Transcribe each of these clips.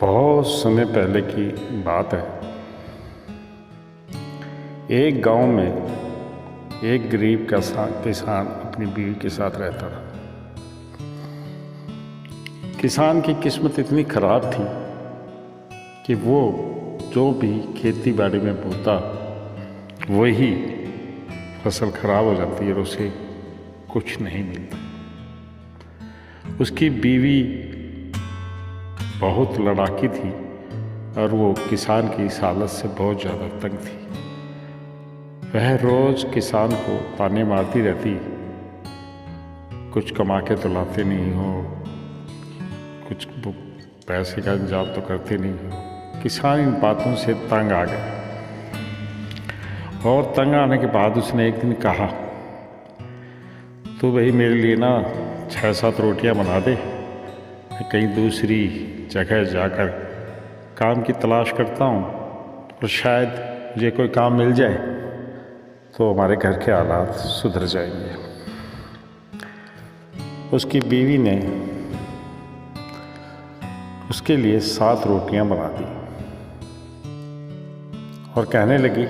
बहुत समय पहले की बात है। एक गांव में एक गरीब किसान अपनी बीवी के साथ रहता था। किसान की किस्मत इतनी खराब थी कि वो जो भी खेती बाड़ी में बोता वही फसल खराब हो जाती है और उसे कुछ नहीं मिलता। उसकी बीवी बहुत लड़ाकी थी और वो किसान की इस हालत से बहुत ज़्यादा तंग थी। वह रोज़ किसान को ताने मारती रहती, कुछ कमा के तो लाते नहीं हो, कुछ पैसे का इंतजाम तो करते नहीं हो। किसान इन बातों से तंग आ गया और तंग आने के बाद उसने एक दिन कहा, तो भाई मेरे लिए ना 6-7 रोटियां बना दे, मैं कहीं दूसरी जगह जाकर काम की तलाश करता हूँ और शायद मुझे कोई काम मिल जाए तो हमारे घर के हालात सुधर जाएंगे। उसकी बीवी ने उसके लिए 7 रोटियां बना दी और कहने लगी,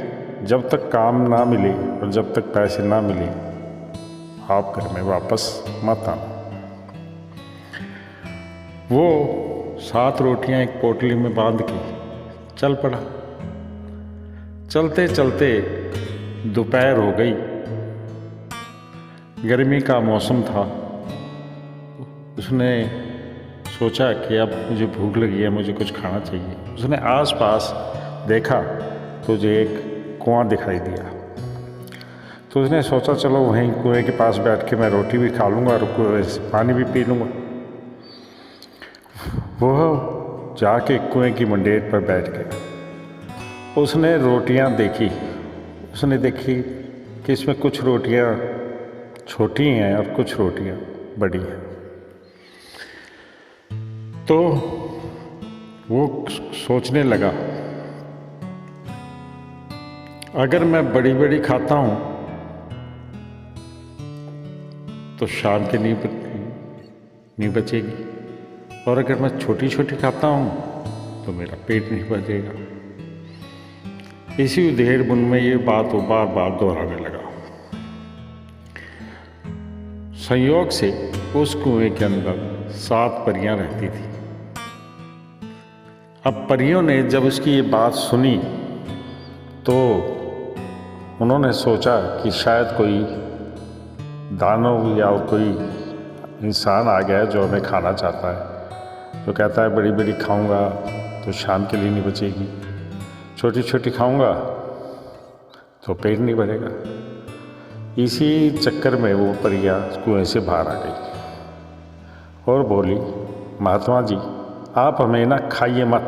जब तक काम ना मिले और जब तक पैसे ना मिले आप घर में वापस मत आना। वो 7 रोटियां एक पोटली में बांध के चल पड़ा। चलते चलते दोपहर हो गई, गर्मी का मौसम था। उसने सोचा कि अब मुझे भूख लगी है, मुझे कुछ खाना चाहिए। उसने आसपास देखा तो उसे एक कुआं दिखाई दिया, तो उसने सोचा चलो वहीं कुएं के पास बैठ के मैं रोटी भी खा लूँगा और कुएं से पानी भी पी लूँगा। वह जाके कुएं की मंडेर पर बैठ गया। उसने रोटियां देखी, उसने देखी कि इसमें कुछ रोटियां छोटी हैं और कुछ रोटियां बड़ी हैं। तो वो सोचने लगा, अगर मैं बड़ी बड़ी खाता हूं तो शाम की नहीं बचेगी, और अगर मैं छोटी छोटी खाता हूँ तो मेरा पेट नहीं भरेगा। इसी उधेड़-बुन में ये बात वो बार बार दोहराने लगा। संयोग से उस कुएं के अंदर 7 परियां रहती थी। अब परियों ने जब उसकी ये बात सुनी तो उन्होंने सोचा कि शायद कोई दानव या कोई इंसान आ गया है जो हमें खाना चाहता है, जो कहता है बड़ी बड़ी खाऊंगा तो शाम के लिए नहीं बचेगी, छोटी छोटी खाऊंगा तो पेट नहीं भरेगा। इसी चक्कर में वो परियां कुएं से बाहर आ गई और बोली, महात्मा जी आप हमें ना खाइए मत,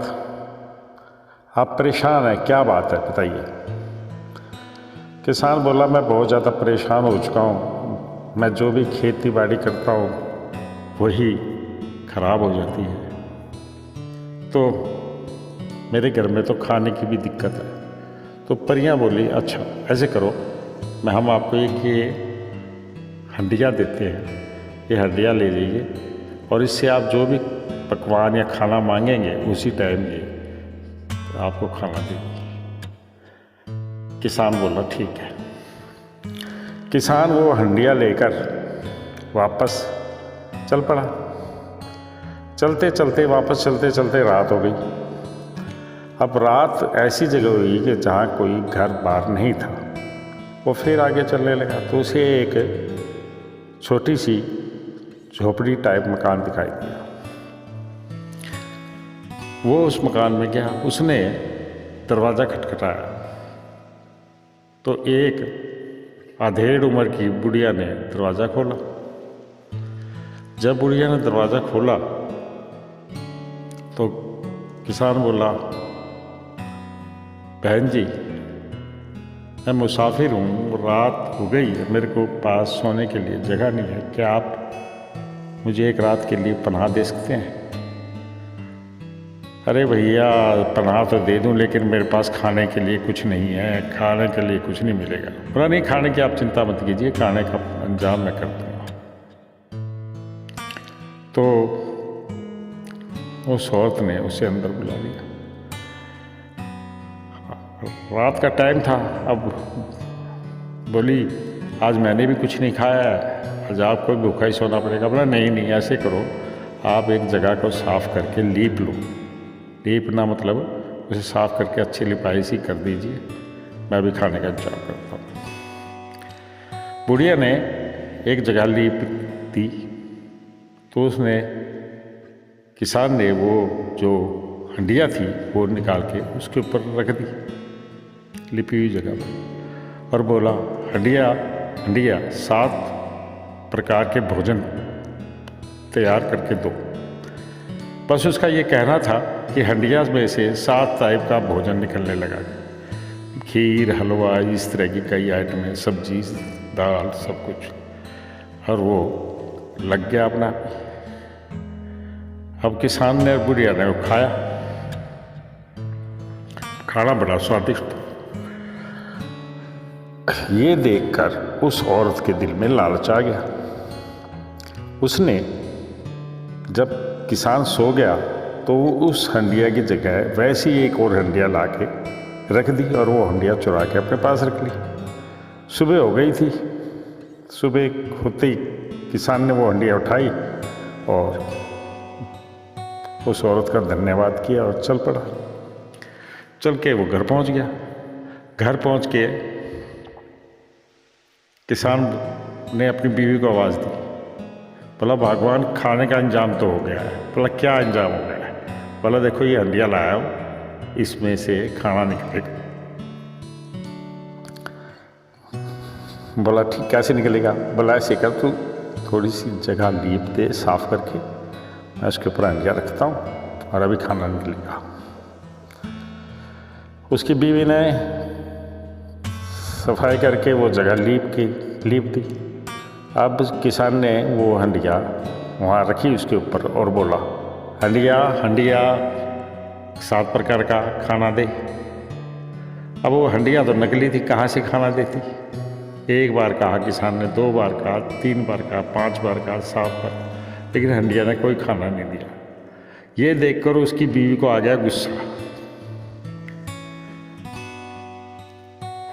आप परेशान हैं, क्या बात है बताइए। किसान बोला, मैं बहुत ज़्यादा परेशान हो चुका हूँ, मैं जो भी खेती बाड़ी करता हूँ वही खराब हो जाती है, तो मेरे घर में तो खाने की भी दिक्कत है। तो परियां बोली, अच्छा ऐसे करो, हम आपको एक ये हंडिया देते हैं, ये हंडिया ले जाइए और इससे आप जो भी पकवान या खाना मांगेंगे उसी टाइम ये आपको खाना देंगे। किसान बोला ठीक है। किसान वो हंडिया लेकर वापस चल पड़ा। चलते चलते रात हो गई। अब रात ऐसी जगह हुई कि जहाँ कोई घर बार नहीं था। वो फिर आगे चलने लगा तो उसे एक छोटी सी झोपड़ी टाइप मकान दिखाई दिया। वो उस मकान में गया, उसने दरवाज़ा खटखटाया तो एक आधेड़ उम्र की बुढ़िया ने दरवाज़ा खोला। जब बुढ़िया ने दरवाज़ा खोला तो किसान बोला, बहन जी मैं मुसाफिर हूँ, रात हो गई है, मेरे को पास सोने के लिए जगह नहीं है, क्या आप मुझे एक रात के लिए पनाह दे सकते हैं? अरे भैया पनाह तो दे दूँ लेकिन मेरे पास खाने के लिए कुछ नहीं है, खाने के लिए कुछ नहीं मिलेगा। बोला नहीं, खाने की आप चिंता मत कीजिए, खाने का इंतजाम मैं कर दूँगा। तो उस औरत ने उसे अंदर बुला लिया। रात का टाइम था। अब बोली आज मैंने भी कुछ नहीं खाया है, आज आपको भूखा ही सोना पड़ेगा। बोला नहीं नहीं, ऐसे करो, आप एक जगह को साफ़ करके लीप लो। लीपना मतलब उसे साफ़ करके अच्छी लिपाई सी कर दीजिए, मैं भी खाने का इंतजाम करता हूँ। बुढ़िया ने एक जगह लीप दी तो उसने किसान ने वो जो हंडिया थी वो निकाल के उसके ऊपर रख दी लिपी हुई जगह पर, और बोला हंडिया हंडिया 7 प्रकार के भोजन तैयार करके दो। बस उसका ये कहना था कि हंडिया में से 7 टाइप का भोजन निकलने लगा। खीर, हलवा, इस तरह की कई आइटमें, सब्जी, दाल, सब कुछ, और वो लग गया अपना। अब किसान ने, बुढ़िया ने वो खाया। खाना बड़ा स्वादिष्ट। ये देखकर उस औरत के दिल में लालच आ गया। उसने जब किसान सो गया तो उस हंडिया की जगह वैसी एक और हंडिया ला के रख दी और वो हंडिया चुरा के अपने पास रख ली। सुबह हो गई थी। सुबह होते ही किसान ने वो हंडिया उठाई और उस औरत का धन्यवाद किया और चल पड़ा। चल के वो घर पहुंच गया। घर पहुंच के किसान ने अपनी बीवी को आवाज़ दी। बोला भगवान, खाने का इंतजाम तो हो गया है। बोला क्या इंतजाम हो गया है? बोला देखो ये हंडिया लाया हूँ, इसमें से खाना निकलेगा। बोला ठीक, कैसे निकलेगा? बोला ऐसे कर, तू थोड़ी सी जगह लीप दे साफ करके, मैं उसके ऊपर हंडिया रखता हूँ और अभी खाना निकलेगा। उसकी बीवी ने सफाई करके वो जगह लीप दी। अब किसान ने वो हंडिया वहाँ रखी उसके ऊपर और बोला हंडिया हंडिया 7 प्रकार का खाना दे। अब वो हंडिया तो नकली थी, कहाँ से खाना देती? एक बार कहा किसान ने, 2 बार कहा, 3 बार कहा, 5 बार कहा, 7 बार, लेकिन हंडिया ने कोई खाना नहीं दिया। ये देखकर उसकी बीवी को आ गया गुस्सा।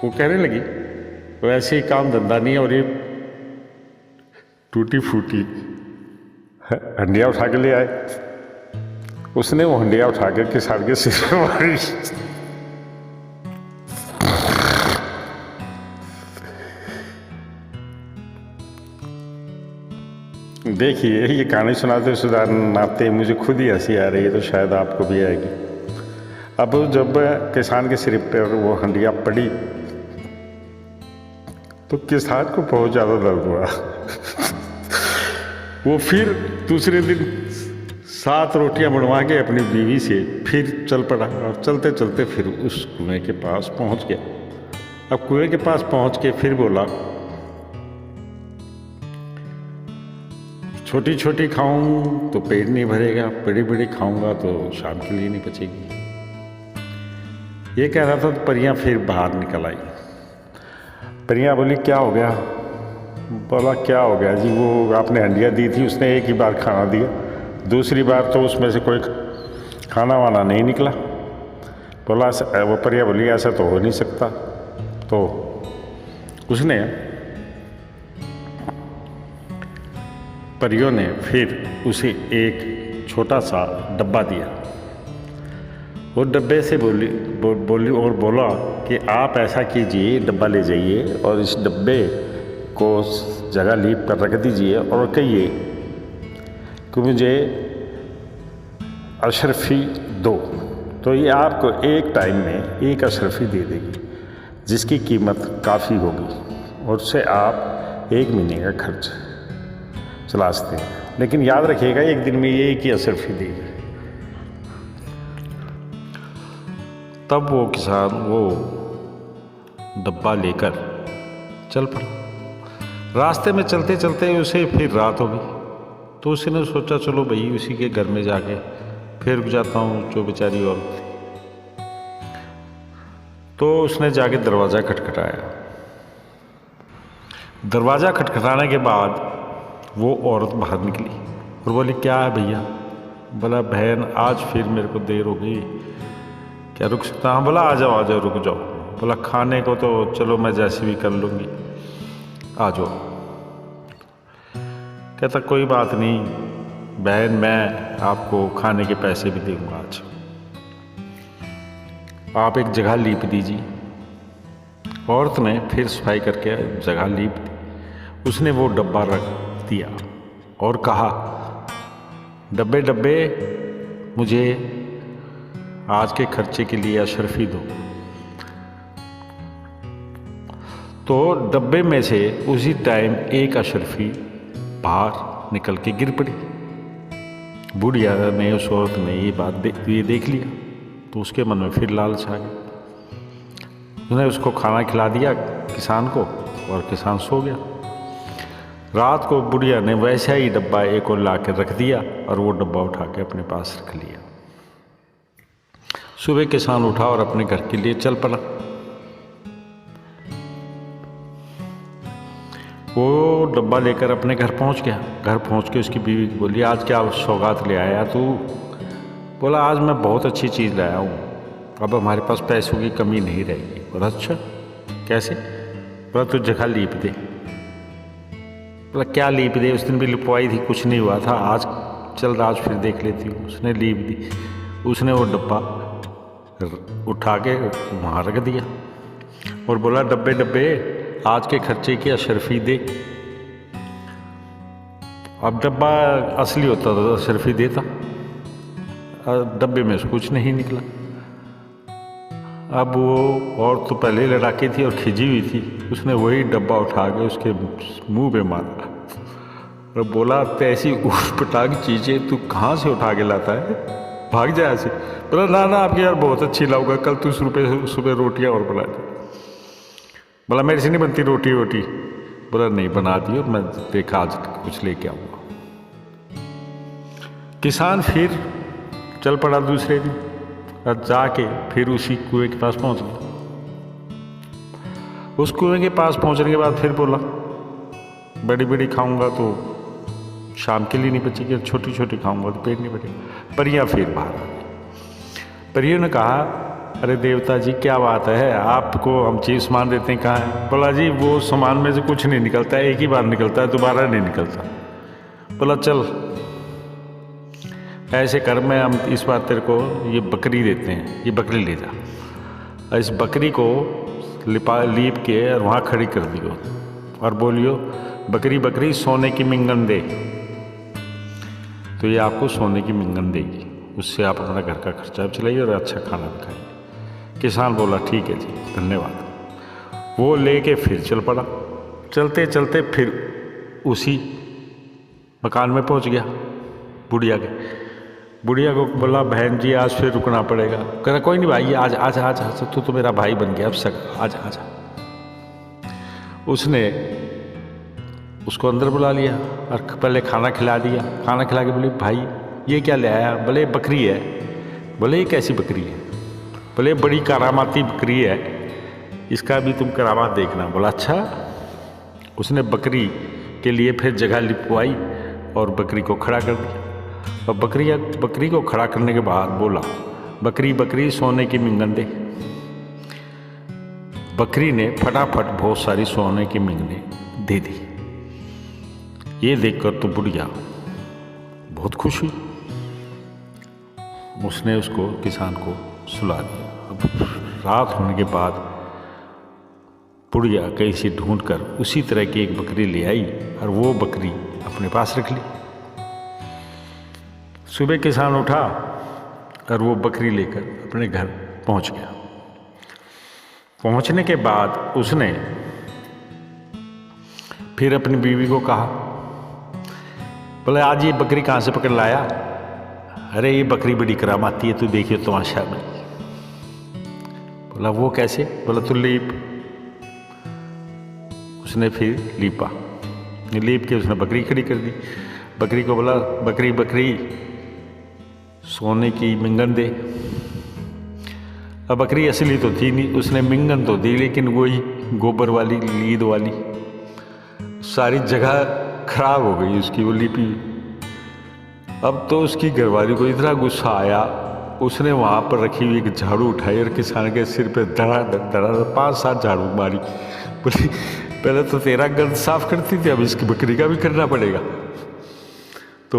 वो कहने लगी वैसे ही काम धंधा नहीं है और ये टूटी फूटी हंडिया उठा के ले आए। उसने वो हंडिया उठा कर किसान के सिर में मारी। देखिए ये कहानी सुनाते सुनाते मुझे खुद ही हंसी आ रही है, तो शायद आपको भी आएगी। अब जब किसान के सिर पर वो हंडिया पड़ी तो किसान को बहुत ज़्यादा दर्द हुआ। वो फिर दूसरे दिन 7 रोटियां बनवा के अपनी बीवी से फिर चल पड़ा और चलते चलते फिर उस कुएं के पास पहुंच गया। अब कुएं के पास पहुंच के फिर बोला छोटी छोटी खाऊं तो पेट नहीं भरेगा, बड़ी बड़ी खाऊंगा तो शाम के लिए नहीं बचेगी। ये कह रहा था तो परियां फिर बाहर निकल आई। परियां बोली क्या हो गया? बोला क्या हो गया जी, वो आपने हंडिया दी थी, उसने एक ही बार खाना दिया, दूसरी बार तो उसमें से कोई खाना वाना नहीं निकला। बोला वो परियां बोली ऐसा तो हो नहीं सकता। तो उसने परियों ने फिर उसे एक छोटा सा डब्बा दिया। वो डब्बे से बोली और बोला कि आप ऐसा कीजिए, डब्बा ले जाइए और इस डब्बे को जगह लीप कर रख दीजिए और कहिए कि मुझे अशरफी दो, तो ये आपको एक टाइम में एक अशरफी दे देगी जिसकी कीमत काफ़ी होगी और उससे आप 1 महीने का खर्च चला सकते हैं। लेकिन याद रखिएगा एक दिन में ये एक ही अशरफी देगी। तब वो किसान वो डब्बा लेकर चल पड़ा। रास्ते में चलते चलते उसे फिर रात हो गई, तो उसने सोचा चलो भाई उसी के घर में जाके फिर रुक जाता हूँ जो बेचारी औरत थी। तो उसने जाके दरवाज़ा खटखटाया। दरवाज़ा खटखटाने के बाद वो औरत बाहर निकली और बोली क्या है भैया? बोला बहन आज फिर मेरे को देर हो गई, क्या रुक सकता? हाँ। बोला आ जाओ रुक जाओ। बोला खाने को तो चलो मैं जैसे भी कर लूँगी, आ जाओ। कहता कोई बात नहीं बहन, मैं आपको खाने के पैसे भी दूंगा, आज आप एक जगह लीप दीजिए। औरत ने फिर सफाई करके जगह लीप दी। उसने वो डब्बा रख दिया और कहा डब्बे डब्बे मुझे आज के खर्चे के लिए अशरफी दो। तो डब्बे में से उसी टाइम एक अशरफी बाहर निकल के गिर पड़ी। बुढ़िया ने, उस औरत ने ये देख लिया तो उसके मन में फिर लालच आ गई। उसने उसको खाना खिला दिया किसान को और किसान सो गया। रात को बुढ़िया ने वैसा ही डब्बा एक और ला के रख दिया और वो डब्बा उठा के अपने पास रख लिया। सुबह किसान उठा और अपने घर के लिए चल पड़ा। वो डब्बा लेकर अपने घर पहुंच गया। घर पहुंच के उसकी बीवी बोली आज क्या सौगात ले आया तू? बोला आज मैं बहुत अच्छी चीज़ लाया हूँ, अब हमारे पास पैसों की कमी नहीं रहेगी। बोला अच्छा कैसे? बोला तू जगह लीप दे। बोला क्या लीप दे? उस दिन भी लिपवाई थी, कुछ नहीं हुआ था, आज चल आज फिर देख लेती हूँ। उसने लीप दी। उसने वो डब्बा उठा के वहाँ रख दिया और बोला डब्बे डब्बे आज के खर्चे की अशरफी दे। अब डब्बा असली होता तो अशरफी देता, डब्बे में से कुछ नहीं निकला। अब वो और तो पहले लड़ाकी थी और खिजी हुई थी, उसने वही डब्बा उठा के उसके मुंह पे मारा और बोला ऐसी ऊट-पटांग चीज़ें तू कहाँ से उठा के लाता है, भाग जा ऐसे। बोला ना आपकी यार बहुत अच्छी लाऊंगा, कल तू सुबह रोटियाँ और बना दे। बोला मेरे से नहीं बनती रोटी वोटी। बोला नहीं बना दी और मैं देखा आज कुछ लेके आऊँगा। किसान फिर चल पड़ा दूसरे दिन और जाके फिर उसी कुएं के पास पहुंच गया। उस कुएं के पास पहुंचने के बाद फिर बोला बड़ी बड़ी खाऊंगा तो शाम के लिए नहीं बचेगी, छोटी छोटी खाऊंगा तो पेट नहीं भरेगा। परियां फिर बाहर आ गई। परियों ने कहा अरे देवता जी क्या बात है, आपको हम चीज़ सामान देते हैं, कहाँ है? बोला जी वो सामान में से कुछ नहीं निकलता है, एक ही बार निकलता है, दोबारा नहीं निकलता। बोला चल ऐसे कर, मैं हम इस बार तेरे को ये बकरी देते हैं, ये बकरी ले जा। इस बकरी को लीप के और वहाँ खड़ी कर दियो और बोलियो बकरी बकरी सोने की मिंगन दे, तो ये आपको सोने की मिंगन देगी, उससे आप अपना घर का खर्चा भी चलाइए और अच्छा खाना भी खाइए। किसान बोला ठीक है जी धन्यवाद। वो लेके फिर चल पड़ा। चलते चलते फिर उसी मकान में पहुंच गया बुढ़िया के। बुढ़िया को बोला बहन जी आज फिर रुकना पड़ेगा। कह रहा कोई नहीं भाई आज आज आज आज तू तो मेरा भाई बन गया, अब सक आज आज। उसने उसको अंदर बुला लिया और पहले खाना खिला दिया। खाना खिला के बोली भाई ये क्या ले आया? बोले बकरी है। बोले ये कैसी बकरी है? बोले बड़ी करामाती बकरी है, इसका भी तुम करामात देखना। बोला अच्छा। उसने बकरी के लिए फिर जगह लिपवाई और बकरी को खड़ा कर दिया और बकरी को खड़ा करने के बाद बोला बकरी बकरी सोने की मिंगन दे। बकरी ने फटाफट बहुत सारी सोने की मिंगने दे दी। ये देखकर तो बुढ़िया बहुत खुश हुई। उसने उसको किसान को सुला दिया। अब रात होने के बाद बुढ़िया कहीं से ढूंढकर उसी तरह की एक बकरी ले आई और वो बकरी अपने पास रख ली। सुबह किसान उठा और वो बकरी लेकर अपने घर पहुंच गया। पहुंचने के बाद उसने फिर अपनी बीवी को कहा बोले आज ये बकरी कहाँ से पकड़ लाया? अरे ये बकरी बड़ी करामाती है, तू देखिए तमाशा में। बोला वो कैसे? बोला तू लीप। उसने फिर लीपा, लीप के उसने बकरी खड़ी कर दी। बकरी को बोला बकरी बकरी सोने की मिंगन दे। अब बकरी असली तो थी नहीं, उसने मिंगन तो दी लेकिन वही गोबर वाली लीद वाली, सारी जगह खराब हो गई उसकी वो लिपी। अब तो उसकी घरवाली को इतना गुस्सा आया, उसने वहाँ पर रखी हुई एक झाड़ू उठाई और किसान के सिर पे धड़ाधड़ 5-7 झाड़ू मारी। बोली पहले तो तेरा गर्द साफ करती थी, अब इसकी बकरी का भी करना पड़ेगा। तो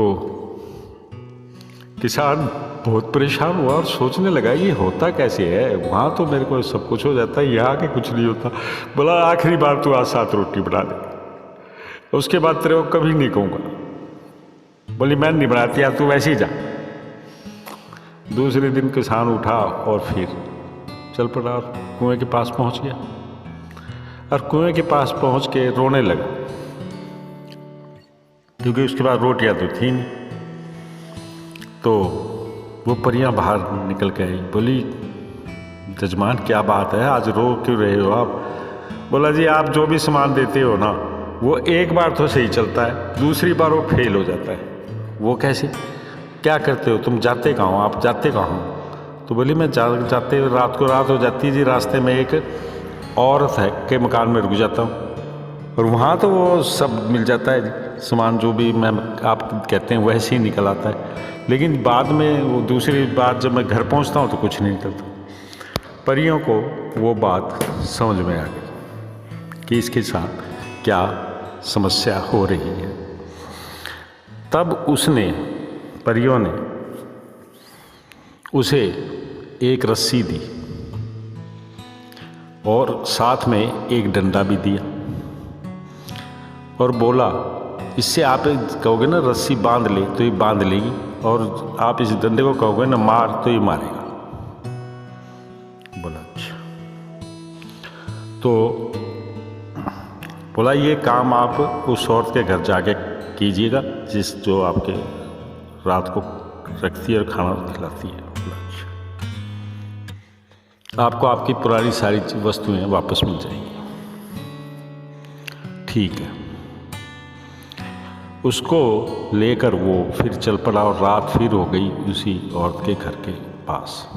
किसान बहुत परेशान हुआ और सोचने लगा ये होता कैसे है, वहाँ तो मेरे को सब कुछ हो जाता है, यहाँ के कुछ नहीं होता। बोला आखिरी बार तू आज 7 रोटी बना ले, उसके बाद तेरे को कभी नहीं कहूँगा। बोली मैं नहीं बनाती यार, तू वैसे ही जा। दूसरे दिन किसान उठा और फिर चल पड़ा और कुएं के पास पहुंच गया और कुएं के पास पहुंच के रोने लगा, क्योंकि उसके बाद रोटियां तो थी नहीं। तो वो परियां बाहर निकल के आई, बोली जजमान क्या बात है, आज रो क्यों रहे हो आप? बोला जी आप जो भी सामान देते हो ना वो एक बार तो सही चलता है, दूसरी बार वो फेल हो जाता है। वो कैसे, क्या करते हो तुम, जाते कहाँ हो आप, जाते कहाँ हो? तो बोली मैं जाते रात को रात हो जाती है जी, रास्ते में एक औरत है के मकान में रुक जाता हूँ और वहाँ तो वो सब मिल जाता है जी, सामान जो भी मैं आप कहते हैं वैसे ही निकल आता है, लेकिन बाद में वो दूसरी बार जब मैं घर पहुँचता हूँ तो कुछ नहीं निकलता। परियों को वो बात समझ में आ गई कि इसके साथ क्या समस्या हो रही है। तब उसने, परियों ने उसे एक रस्सी दी और साथ में एक डंडा भी दिया और बोला इससे आप कहोगे ना रस्सी बांध ले तो ये बांध लेगी, और आप इस डंडे को कहोगे ना मार तो ये मारेगा। बोला अच्छा। तो बोला ये काम आप उस औरत के घर जाके कीजिएगा जिस जो आपके रात को रखती है और खाना खिलाती है। आपको आपकी पुरानी सारी वस्तुएं वापस मिल जाएंगी। ठीक है। उसको लेकर वो फिर चल पड़ा और रात फिर हो गई उसी औरत के घर के पास,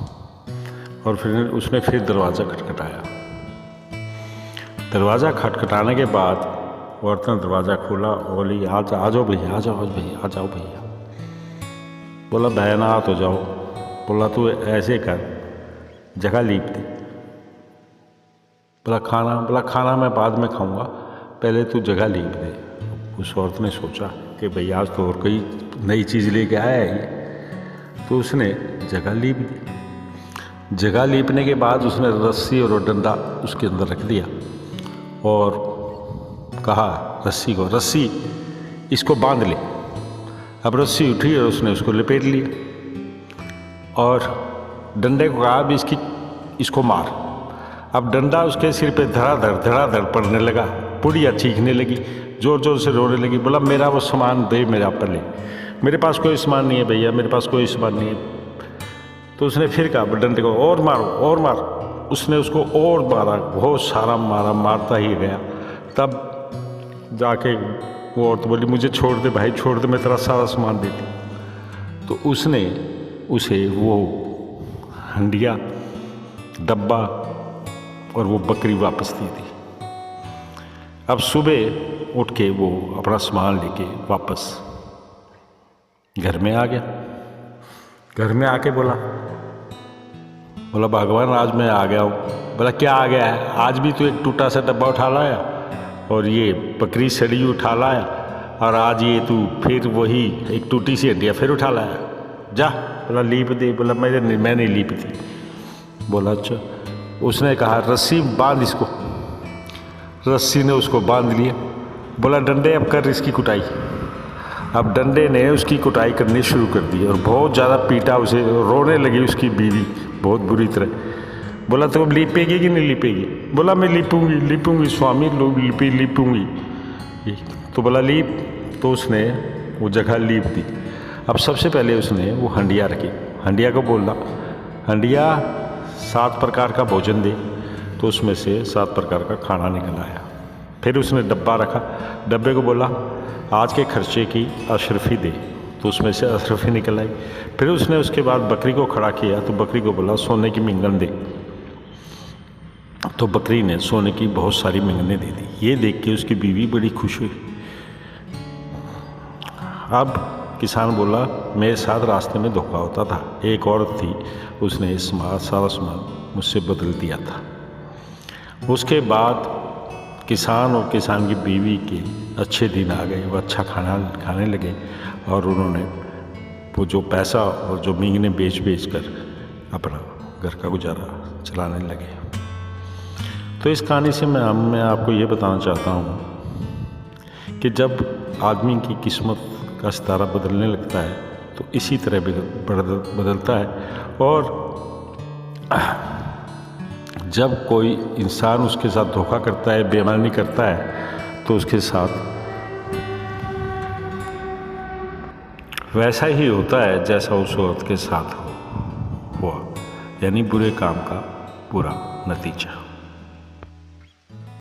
और फिर उसने फिर दरवाज़ा खटखटाया। दरवाज़ा खटखटाने के बाद औरत ने दरवाज़ा खोला और बोली आ जाओ भैया, आ जाओ भैया, आ जाओ भैया। बोला बहनात हो जाओ। बोला तू ऐसे कर, जगह लीप दे। बोला खाना मैं बाद में खाऊंगा, पहले तू जगह लीप दे। उस औरत ने सोचा कि भाई आज तो और कोई नई चीज़ लेके आया है ये, तो उसने जगह लीप दी। जगह लीपने के बाद उसने रस्सी और डंडा उसके अंदर रख दिया और कहा रस्सी को, रस्सी इसको बांध ले। अब रस्सी उठी और उसने उसको लपेट लिया और डंडे को कहा भी इसको मार। अब डंडा उसके सिर पे धड़ाधड़ पड़ने लगा, पुड़िया चीखने लगी, जोर जोर से रोने लगी। बोला मेरा वो सामान दे, मेरा पर ले, मेरे पास कोई सामान नहीं है भैया, मेरे पास कोई सामान नहीं है। तो उसने फिर कहा डंडे को और मारो और मार। उसने उसको और मारा, बहुत सारा मारा, मारता ही गया। तब जाके वो औरत बोली मुझे छोड़ दे भाई, छोड़ दे, मैं तेरा सारा सामान देती। तो उसने उसे वो हंडिया, डब्बा और वो बकरी वापस दी थी। अब सुबह उठ के वो अपना सामान लेके वापस घर में आ गया। घर में आके बोला भगवान आज मैं आ गया हूँ। बोला क्या आ गया है? आज भी तो एक टूटा सा डब्बा उठा लाया और ये बकरी सड़ी उठा लाया, और आज ये तू फिर वही एक टूटी सी हड्डियाँ फिर उठा लाया, जा। बोला लीप दे। बोला मैं नहीं लीप थी। बोला अच्छा। उसने कहा रस्सी बांध इसको। रस्सी ने उसको बांध लिया। बोला डंडे अब कर इसकी कुटाई। अब डंडे ने उसकी कुटाई करनी शुरू कर दी और बहुत ज़्यादा पीटा उसे। रोने लगी उसकी बीवी बहुत बुरी तरह। बोला तो अब लीपेगी कि नहीं लीपेगी? बोला मैं लीपूंगी स्वामी, लोग लीपूंगी। तो बोला लीप। तो उसने वो जगह लीप दी। अब सबसे पहले उसने वो हंडिया रखी। हंडिया को बोला हंडिया 7 प्रकार का भोजन दे। तो उसमें से 7 प्रकार का खाना निकल आया। फिर उसने डब्बा रखा। डब्बे को बोला आज के खर्चे की अशरफी दे। तो उसमें से अशरफी निकल आई। फिर उसने उसके बाद बकरी को खड़ा किया। तो बकरी को बोला सोने की मिंगन दे। तो बकरी ने सोने की बहुत सारी मिंगनें दे दी। ये देख के उसकी बीवी बड़ी खुश हुई। अब किसान बोला मेरे साथ रास्ते में धोखा होता था, एक औरत थी, उसने ये सारा सामान मुझसे बदल दिया था। उसके बाद किसान और किसान की बीवी के अच्छे दिन आ गए, वो अच्छा खाना खाने लगे और उन्होंने वो जो पैसा और जो मींगने बेच कर अपना घर का गुजारा चलाने लगे। तो इस कहानी से मैं आपको ये बताना चाहता हूँ कि जब आदमी की किस्मत का सितारा बदलने लगता है तो इसी तरह बदलता है। और जब कोई इंसान उसके साथ धोखा करता है, बेईमानी करता है, तो उसके साथ वैसा ही होता है जैसा उस औरत के साथ हुआ, यानी बुरे काम का बुरा नतीजा।